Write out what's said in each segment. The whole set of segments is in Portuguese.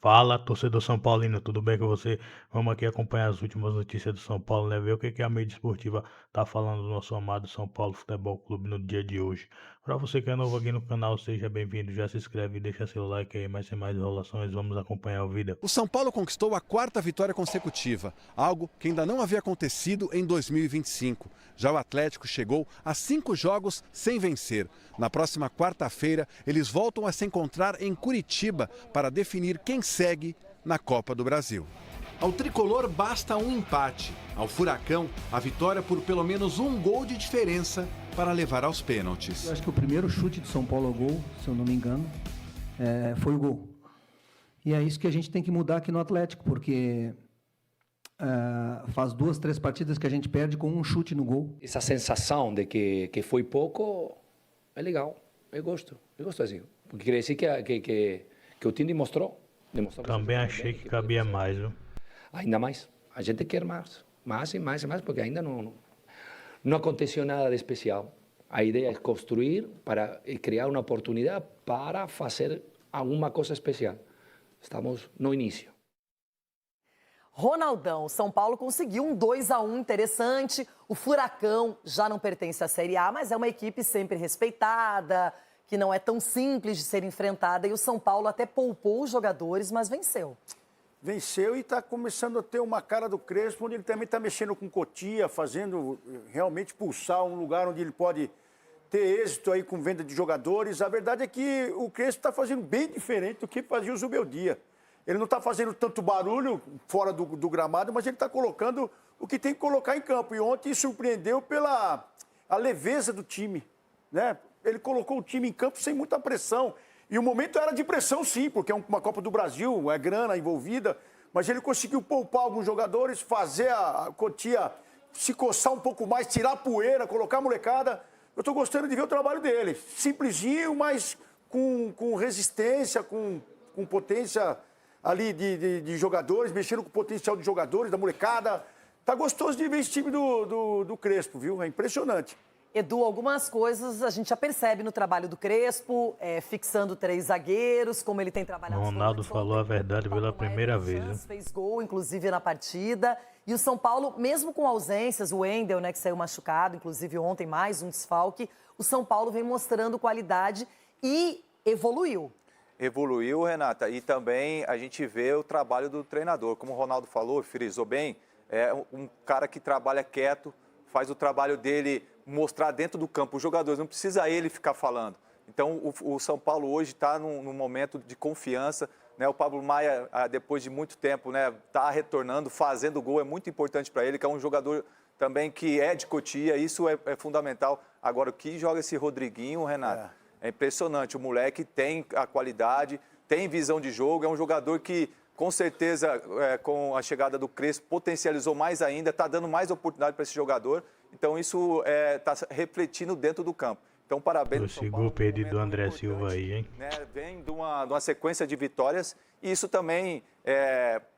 Fala, torcedor São Paulino, tudo bem com você? Vamos aqui acompanhar as últimas notícias do São Paulo, né? Ver o que a mídia esportiva tá falando do nosso amado São Paulo Futebol Clube no dia de hoje. Para você que é novo aqui no canal, seja bem-vindo, já se inscreve e deixa seu like aí, mas sem mais enrolações, vamos acompanhar o vídeo. O São Paulo conquistou a quarta vitória consecutiva, algo que ainda não havia acontecido em 2025. Já o Atlético chegou a 5 jogos sem vencer. Na próxima quarta-feira, eles voltam a se encontrar em Curitiba para definir quem segue na Copa do Brasil. Ao tricolor basta um empate. Ao Furacão, a vitória por pelo menos um gol de diferença para levar aos pênaltis. Eu acho que o primeiro chute do São Paulo ao gol, se eu não me engano, foi o gol. E é isso que a gente tem que mudar aqui no Atlético, porque faz 2, 3 partidas que a gente perde com um chute no gol. Essa sensação de que foi pouco é legal, eu gosto assim, porque quer dizer que o time demonstrou Também achei que cabia mais, viu? ainda mais, a gente quer mais e mais, porque ainda não aconteceu nada de especial. A ideia é construir para criar uma oportunidade para fazer alguma coisa especial. Estamos no início. Ronaldão, São Paulo conseguiu um 2-1 interessante. O Furacão já não pertence à Série A, mas é uma equipe sempre respeitada, que não é tão simples de ser enfrentada. E o São Paulo até poupou os jogadores, mas venceu. Venceu e está começando a ter uma cara do Crespo, onde ele também está mexendo com Cotia, fazendo realmente pulsar um lugar onde ele pode ter êxito aí com venda de jogadores. A verdade é que o Crespo está fazendo bem diferente do que fazia o Zubeldia. Ele não está fazendo tanto barulho fora do gramado, mas ele está colocando o que tem que colocar em campo. E ontem surpreendeu pela a leveza do time, né? Ele colocou o time em campo sem muita pressão. E o momento era de pressão, sim, porque é uma Copa do Brasil, é grana envolvida. Mas ele conseguiu poupar alguns jogadores, fazer a Cotia se coçar um pouco mais, tirar a poeira, colocar a molecada. Eu estou gostando de ver o trabalho dele. Simplesinho, mas com resistência, com potência ali de jogadores, mexendo com o potencial de jogadores, da molecada. Tá gostoso de ver esse time do Crespo, viu? É impressionante. Edu, algumas coisas a gente já percebe no trabalho do Crespo, fixando 3 zagueiros, como ele tem trabalhado. O Ronaldo falou a verdade pela primeira vez, viu? Fez gol, inclusive, na partida. E o São Paulo, mesmo com ausências, o Wendel, né, que saiu machucado, inclusive ontem mais um desfalque, o São Paulo vem mostrando qualidade e evoluiu. Evoluiu, Renata, e também a gente vê o trabalho do treinador. Como o Ronaldo falou, frisou bem, é um cara que trabalha quieto, faz o trabalho dele mostrar dentro do campo os jogadores, não precisa ele ficar falando. Então, o São Paulo hoje está num momento de confiança, né? O Pablo Maia, depois de muito tempo, né, está retornando, fazendo gol, é muito importante para ele, que é um jogador também que é de Cotia, isso é fundamental. Agora, o que joga esse Rodriguinho, Renato, é impressionante. O moleque tem a qualidade, tem visão de jogo, é um jogador que, com certeza, com a chegada do Crespo, potencializou mais ainda, está dando mais oportunidade para esse jogador. Então, isso está refletindo dentro do campo. Então, parabéns. Esse gol perdido do André Silva aí, hein? Né? Vem de uma sequência de vitórias. E isso também,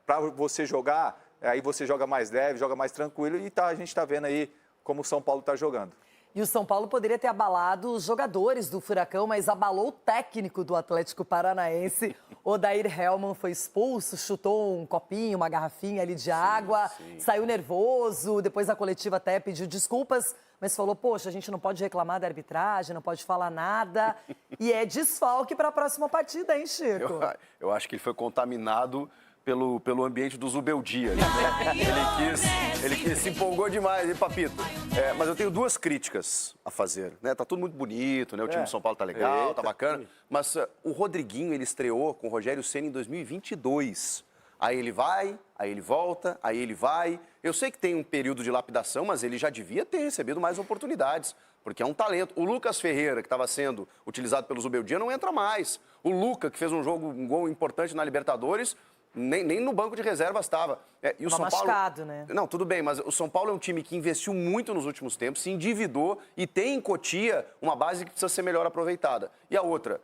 para você jogar, aí você joga mais leve, joga mais tranquilo. E a gente está vendo aí como o São Paulo está jogando. E o São Paulo poderia ter abalado os jogadores do Furacão, mas abalou o técnico do Atlético Paranaense. Odair Hellmann foi expulso, chutou um copinho, uma garrafinha ali de água, saiu nervoso, depois na coletiva até pediu desculpas, mas falou, poxa, a gente não pode reclamar da arbitragem, não pode falar nada. E é desfalque para a próxima partida, hein, Chico? Eu acho que ele foi contaminado pelo ambiente do Zubeldia. Né? Ele se empolgou demais, hein, Papito? Mas eu tenho 2 críticas a fazer. Né? Tá tudo muito bonito, né? O time do São Paulo tá legal, tá bacana. Mas o Rodriguinho, ele estreou com o Rogério Ceni em 2022. Aí ele vai, aí ele volta, aí ele vai. Eu sei que tem um período de lapidação, mas ele já devia ter recebido mais oportunidades, porque é um talento. O Lucas Ferreira, que estava sendo utilizado pelo Zubeldia, não entra mais. O Luca, que fez um gol importante na Libertadores, nem no banco de reservas estava. E o São Paulo, machucado, né? Não, tudo bem, mas o São Paulo é um time que investiu muito nos últimos tempos, se endividou e tem em Cotia uma base que precisa ser melhor aproveitada. E a outra,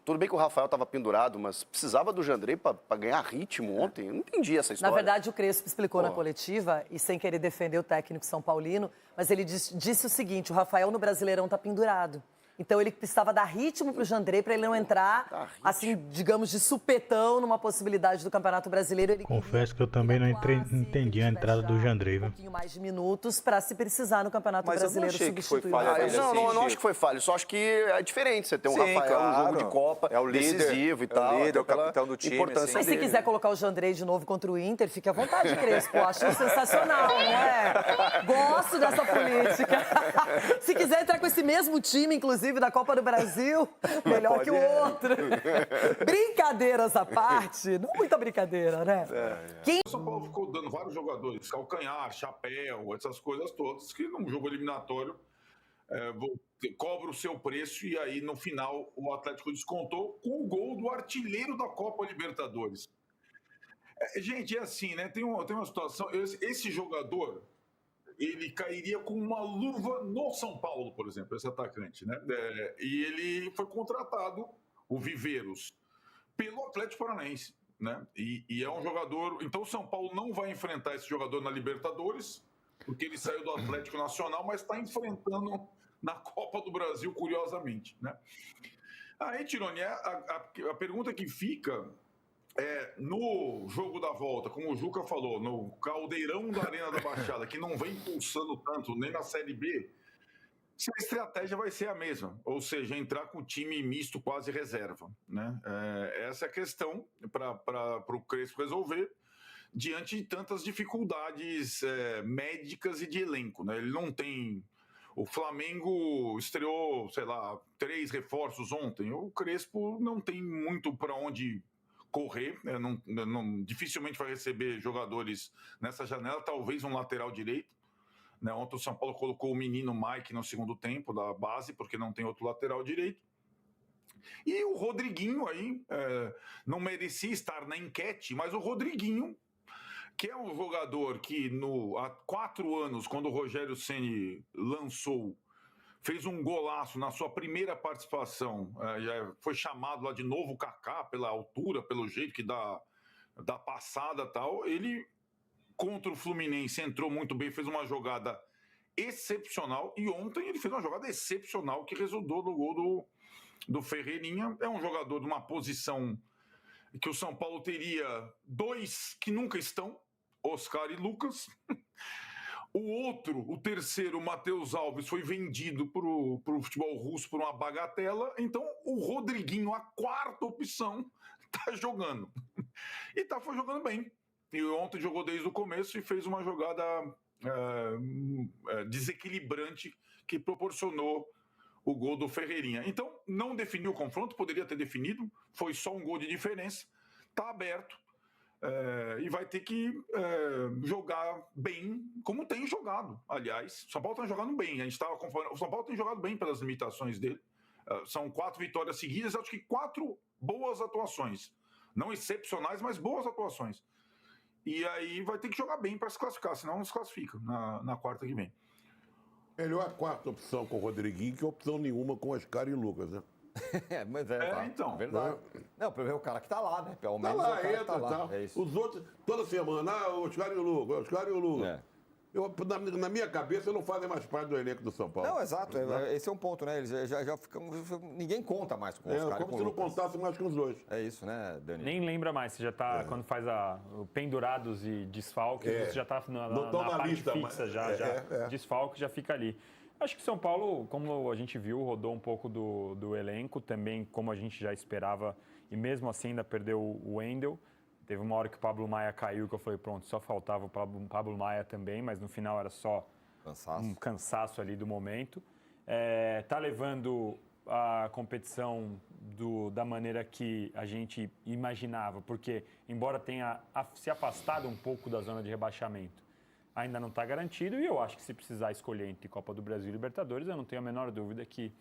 tudo bem que o Rafael estava pendurado, mas precisava do Jandrei para ganhar ritmo ontem. Eu não entendi essa história. Na verdade, o Crespo explicou na coletiva, e sem querer defender o técnico São Paulino, mas ele disse o seguinte, o Rafael no Brasileirão está pendurado. Então ele precisava dar ritmo para o Jandrei para ele não entrar, assim, digamos, de supetão numa possibilidade do Campeonato Brasileiro. Ele Confesso que eu também não entendi a entrada do Jandrei, um viu? pouquinho mais de minutos para, se precisar, no Campeonato Mas eu não Brasileiro achei que foi substituir. falha dele. Não, assim, não acho que foi falha. Só acho que é diferente você ter um Sim, Rafael no jogo claro. de Copa, É o líder, decisivo e tal. é o líder, até o capitão do time, importância assim. Mas se dele. quiser colocar o Jandrei de novo contra o Inter, fique à vontade, Crespo. Acho sensacional, não é? Gosto dessa política. Se quiser entrar com esse mesmo time, inclusive, da Copa do Brasil, melhor que o outro. Brincadeiras à parte, não muita brincadeira, né? O São Paulo ficou dando vários jogadores, calcanhar, chapéu, essas coisas todas, que num jogo eliminatório cobra o seu preço e aí no final o Atlético descontou com o gol do artilheiro da Copa Libertadores. Gente, é assim, né? Tem uma situação. Esse jogador, ele cairia com uma luva no São Paulo, por exemplo, esse atacante, né? E ele foi contratado, o Viveiros, pelo Atlético Paranaense, né? E é um jogador. Então o São Paulo não vai enfrentar esse jogador na Libertadores, porque ele saiu do Atlético Nacional, mas está enfrentando na Copa do Brasil, curiosamente, né? Aí, Tironi, a pergunta que fica no jogo da volta, como o Juca falou, no caldeirão da Arena da Baixada, que não vem pulsando tanto nem na Série B, se a estratégia vai ser a mesma, ou seja, entrar com o time misto quase reserva, né? Essa é a questão para o Crespo resolver diante de tantas dificuldades médicas e de elenco, né? Ele não tem... O Flamengo estreou, sei lá, 3 reforços ontem. O Crespo não tem muito para onde correr, né? Dificilmente vai receber jogadores nessa janela, talvez um lateral direito, né? Ontem o São Paulo colocou o menino Mike no segundo tempo da base, porque não tem outro lateral direito. E o Rodriguinho aí, não merecia estar na enquete, mas o Rodriguinho, que é um jogador que há 4 anos, quando o Rogério Ceni lançou, fez um golaço na sua primeira participação, já foi chamado lá de novo Kaká, pela altura, pelo jeito que dá passada e tal. Ele, contra o Fluminense, entrou muito bem, fez uma jogada excepcional, e ontem ele fez uma jogada excepcional que resultou no gol do Ferreirinha. É um jogador de uma posição que o São Paulo teria 2 que nunca estão, Oscar e Lucas. O terceiro, o Matheus Alves, foi vendido para o futebol russo por uma bagatela. Então, o Rodriguinho, a 4ª opção, está jogando. E foi jogando bem. E ontem jogou desde o começo e fez uma jogada desequilibrante que proporcionou o gol do Ferreirinha. Então, não definiu o confronto, poderia ter definido, foi só um gol de diferença, está aberto. E vai ter que jogar bem, como tem jogado. Aliás, o São Paulo está jogando bem. A gente estava acompanhando. O São Paulo tem jogado bem pelas limitações dele. São 4 vitórias seguidas, acho que 4 boas atuações. Não excepcionais, mas boas atuações. E aí vai ter que jogar bem para se classificar, senão não se classifica na quarta que vem. Melhor a 4ª opção com o Rodriguinho que opção nenhuma com Oscar e Lucas, né? Mas então. Verdade. Não, para ver o cara que tá lá, né? Pelo menos Tá lá, o cara que entra, tá lá. tá. É isso. Os outros, toda semana, o Oscar e o Lucas, Oscar e o Lucas. Na minha cabeça, não fazem mais parte do elenco do São Paulo. Não, exato. Esse é um ponto, né? Eles já ficam... Ninguém conta mais com os caras. Como se não contasse mais com os dois. É isso, né, Dani? Nem lembra mais. Você já tá... Quando faz o pendurados e desfalques, você já tá na parte lista, fixa. Desfalque já fica ali. Acho que o São Paulo, como a gente viu, rodou um pouco do elenco, também como a gente já esperava, e mesmo assim ainda perdeu o Wendel. Teve uma hora que o Pablo Maia caiu, que eu falei, pronto, só faltava o Pablo Maia também, mas no final era só um cansaço ali do momento. Tá levando a competição da maneira que a gente imaginava, porque embora tenha se afastado um pouco da zona de rebaixamento, ainda não está garantido, e eu acho que se precisar escolher entre Copa do Brasil e Libertadores, eu não tenho a menor dúvida que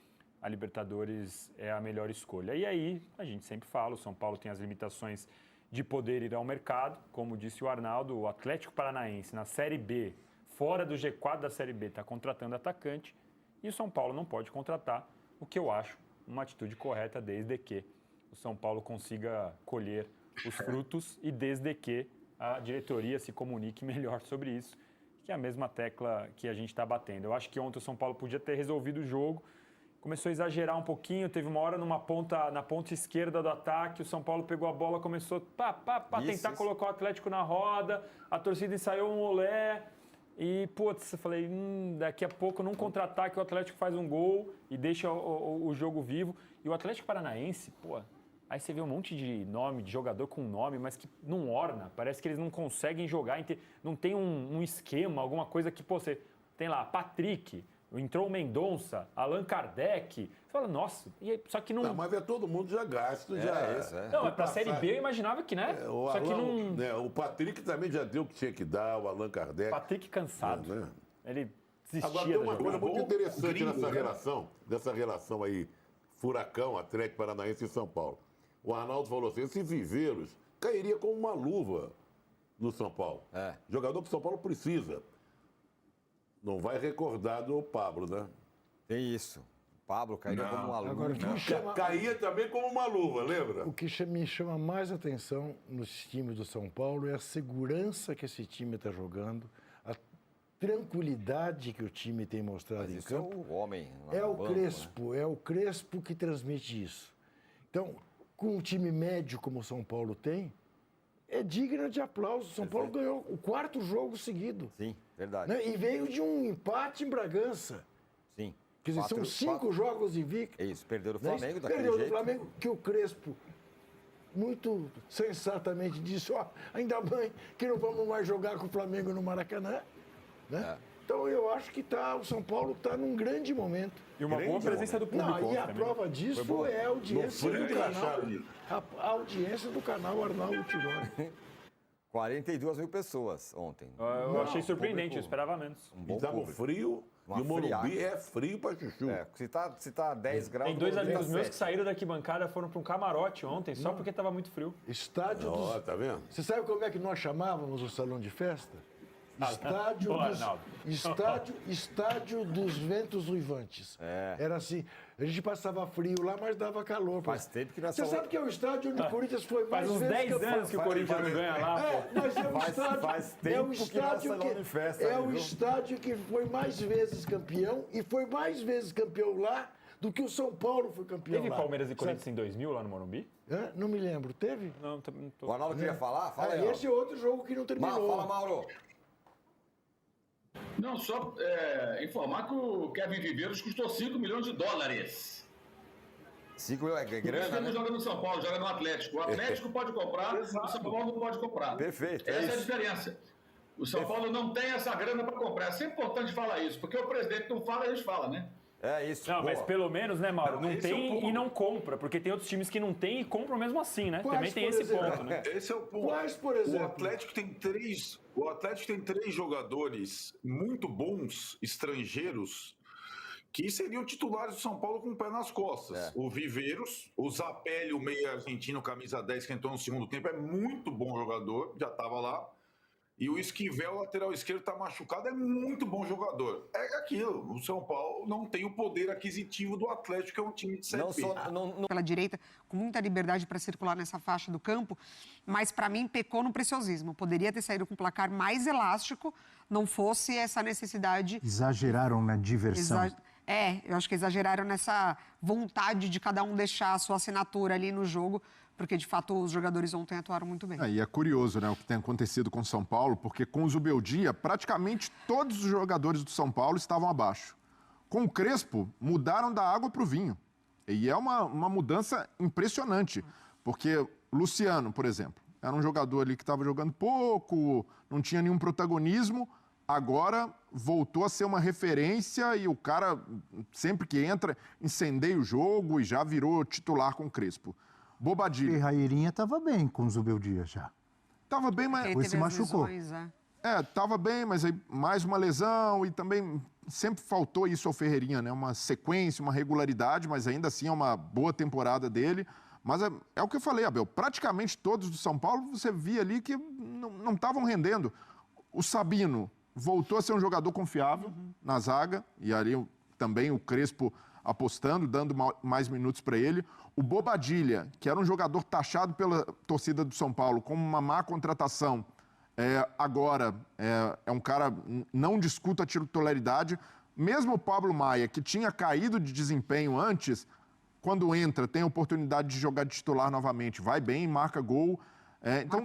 a Libertadores é a melhor escolha. E aí, a gente sempre fala, o São Paulo tem as limitações de poder ir ao mercado, como disse o Arnaldo, o Atlético Paranaense na Série B, fora do G4 da Série B, está contratando atacante, e o São Paulo não pode contratar, o que eu acho uma atitude correta desde que o São Paulo consiga colher os frutos e desde que a diretoria se comunique melhor sobre isso, que é a mesma tecla que a gente está batendo. Eu acho que ontem o São Paulo podia ter resolvido o jogo começou a exagerar um pouquinho, teve uma hora na ponta esquerda do ataque, o São Paulo pegou a bola, começou a tentar colocar o Atlético na roda, a torcida ensaiou um olé, e, putz, eu falei, daqui a pouco, num contra-ataque, o Atlético faz um gol e deixa o jogo vivo. E o Atlético Paranaense, pô, aí você vê um monte de nome, de jogador com nome, mas que não orna, parece que eles não conseguem jogar, não tem um esquema, alguma coisa que, pô, você tem lá, Patrick, entrou o Mendonça, Allan Kardec. Você fala, nossa, só que não... Não, mas é todo mundo já gasto, já... Isso, é. Não, pra Série B eu imaginava que, né? Só que não... o Patrick também já deu o que tinha que dar, o Allan Kardec. Patrick cansado. Né? Ele desistia. Agora tem uma da coisa jogada. muito interessante dessa relação aí, Furacão, Atlético Paranaense e São Paulo. O Arnaldo falou assim, esse Viveiros cairia como uma luva no São Paulo. Jogador que o São Paulo precisa. Não vai recordar do Pablo, né? Tem isso. O Pablo cairia como uma luva. Agora, caía também como uma luva, lembra? O que me chama mais atenção nos times do São Paulo é a segurança que esse time está jogando, a tranquilidade que o time tem mostrado em campo. É o homem. É o Crespo, é o Crespo que transmite isso. Então, com um time médio como o São Paulo tem, é digno de aplauso. O São Paulo ganhou o 4º jogo seguido. Sim, verdade. Né? E veio de um empate em Bragança. Sim. Quer dizer, são 5 jogos invictos. Isso, perdeu do Flamengo daquele Perdeu jeito. do Flamengo, que o Crespo muito sensatamente disse, ainda bem que não vamos mais jogar com o Flamengo no Maracanã. Né? Então eu acho que o São Paulo está num grande momento. E uma boa presença do público. E a prova disso é a audiência do canal. A audiência do canal Arnaldo Tironi. 42 mil pessoas ontem. Eu achei surpreendente, eu esperava menos. Estava frio e o Morumbi é frio para chuchu. Se tá 10 graus... Tem 2 amigos meus que saíram da arquibancada, foram para um camarote ontem, só porque estava muito frio. Estádio dos... Tá vendo? Você sabe como é que nós chamávamos o salão de festa? Estádio dos Ventos Uivantes. Era assim, a gente passava frio lá, mas dava calor. Faz tempo que nós Você sabe que é o estádio onde o Corinthians foi mais vezes campeão. Faz uns 10 anos que o Corinthians não ganha lá, pô. Mas é o estádio, faz tempo que nós salão de festa. É o estádio que foi mais vezes campeão e foi mais vezes campeão lá do que o São Paulo foi campeão Teve lá. Palmeiras e Corinthians em 2000 lá no Morumbi? Não me lembro. Teve? Não, também não tô... O Arnaldo queria falar? Fala aí. Esse é outro jogo que não terminou. Fala, Mauro. Não, só informar que o Kevin Viveiros custou 5 milhões de dólares. 5 milhões é grana, Ele não né? joga no São Paulo, joga no Atlético. O Atlético pode comprar, o São Paulo não pode comprar. Perfeito. Essa é a diferença. O São Paulo não tem essa grana para comprar. É sempre importante falar isso, porque o presidente não fala, a gente fala, né? É isso. Não, mas pelo menos, né, Mauro? Não esse tem e não compra, porque tem outros times que não tem e compram mesmo assim, né? Quais, Também tem por esse exemplo? ponto, né? Esse é o ponto. Quais, por exemplo? O Atlético tem três jogadores muito bons, estrangeiros, que seriam titulares do São Paulo com o pé nas costas. O Viveiros, o Zapelli, o meio argentino, camisa 10, que entrou no segundo tempo, é muito bom jogador, já estava lá. E o Esquivel, lateral esquerdo, está machucado, é muito bom jogador. É aquilo, o São Paulo não tem o poder aquisitivo do Atlético, que é um time de Série B. Pela direita, com muita liberdade para circular nessa faixa do campo, mas para mim pecou no preciosismo. Poderia ter saído com um placar mais elástico, não fosse essa necessidade... Exageraram na diversão. Eu acho que exageraram nessa vontade de cada um deixar a sua assinatura ali no jogo, porque, de fato, os jogadores ontem atuaram muito bem. E é curioso, né, o que tem acontecido com o São Paulo, porque com o Zubeldia, praticamente todos os jogadores do São Paulo estavam abaixo. Com o Crespo, mudaram da água para o vinho. E é uma mudança impressionante, porque Luciano, por exemplo, era um jogador ali que estava jogando pouco, não tinha nenhum protagonismo, agora voltou a ser uma referência e o cara, sempre que entra, incendeia o jogo e já virou titular com o Crespo. Bobadilha. E Rairinha estava bem com o Zubeldia já. Tava bem, mas... Depois se machucou. Tava bem, mas aí mais uma lesão e também sempre faltou isso ao Ferreirinha, né? Uma sequência, uma regularidade, mas ainda assim é uma boa temporada dele. Mas é o que eu falei, Abel, praticamente todos do São Paulo você via ali que não estavam rendendo. O Sabino voltou a ser um jogador confiável na zaga, e ali também o Crespo apostando, dando mais minutos para ele. O Bobadilha, que era um jogador taxado pela torcida do São Paulo como uma má contratação, agora é um cara, não discuto a titularidade, mesmo o Pablo Maia, que tinha caído de desempenho antes, quando entra, tem a oportunidade de jogar de titular novamente, vai bem, marca gol. Então,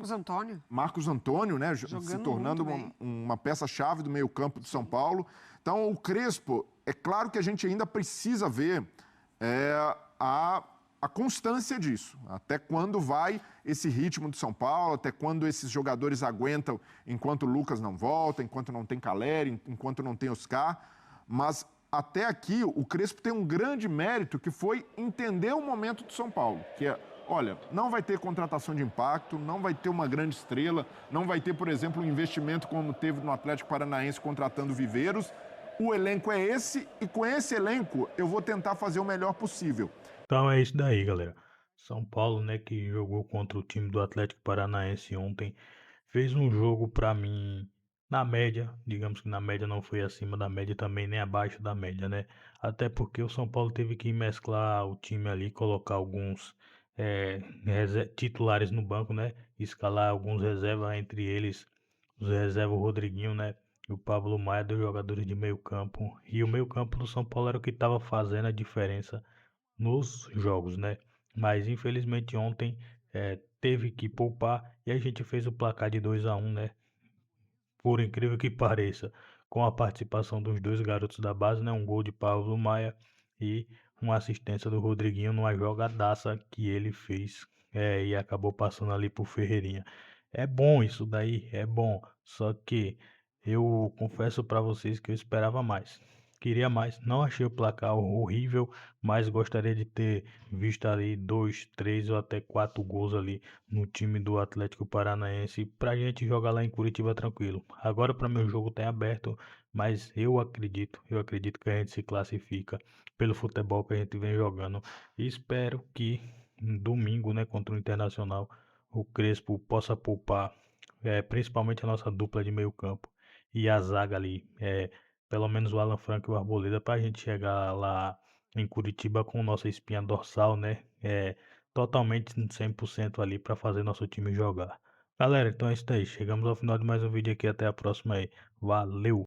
Marcos Antônio, né, se tornando uma peça-chave do meio-campo de São Paulo. Então, o Crespo, é claro que a gente ainda precisa ver a constância disso. Até quando vai esse ritmo de São Paulo, até quando esses jogadores aguentam enquanto o Lucas não volta, enquanto não tem Caleri, enquanto não tem Oscar. Mas até aqui o Crespo tem um grande mérito que foi entender o momento do São Paulo, que é, olha, não vai ter contratação de impacto, não vai ter uma grande estrela, não vai ter, por exemplo, um investimento como teve no Atlético Paranaense contratando Viveiros. O elenco é esse e com esse elenco eu vou tentar fazer o melhor possível. Então é isso daí, galera. São Paulo, né, que jogou contra o time do Atlético Paranaense ontem, fez um jogo pra mim na média, digamos que na média não foi acima da média também, nem abaixo da média, né? Até porque o São Paulo teve que mesclar o time ali, colocar alguns titulares no banco, né? Escalar alguns reservas, entre eles os reservas, o Rodriguinho, né? E o Pablo Maia, dos jogadores de meio campo. E o meio campo do São Paulo era o que estava fazendo a diferença nos jogos, né? Mas infelizmente ontem teve que poupar e a gente fez o placar de 2-1, né? Por incrível que pareça, com a participação dos dois garotos da base, né? Um gol de Pablo Maia e uma assistência do Rodriguinho numa jogadaça que ele fez e acabou passando ali por Ferreirinha. É bom isso daí, é bom. Só que eu confesso para vocês que eu esperava mais. Queria mais. Não achei o placar horrível, mas gostaria de ter visto ali 2, 3 ou até 4 gols ali no time do Atlético Paranaense pra gente jogar lá em Curitiba tranquilo. Agora para mim o jogo tá em aberto, mas eu acredito que a gente se classifica pelo futebol que a gente vem jogando. E espero que domingo, né, contra o Internacional, o Crespo possa poupar principalmente a nossa dupla de meio campo e a zaga ali, pelo menos o Alan Franco e o Arboleda, para a gente chegar lá em Curitiba com nossa espinha dorsal, né? Totalmente 100% ali para fazer nosso time jogar. Galera, então é isso aí. Chegamos ao final de mais um vídeo aqui. Até a próxima aí. Valeu!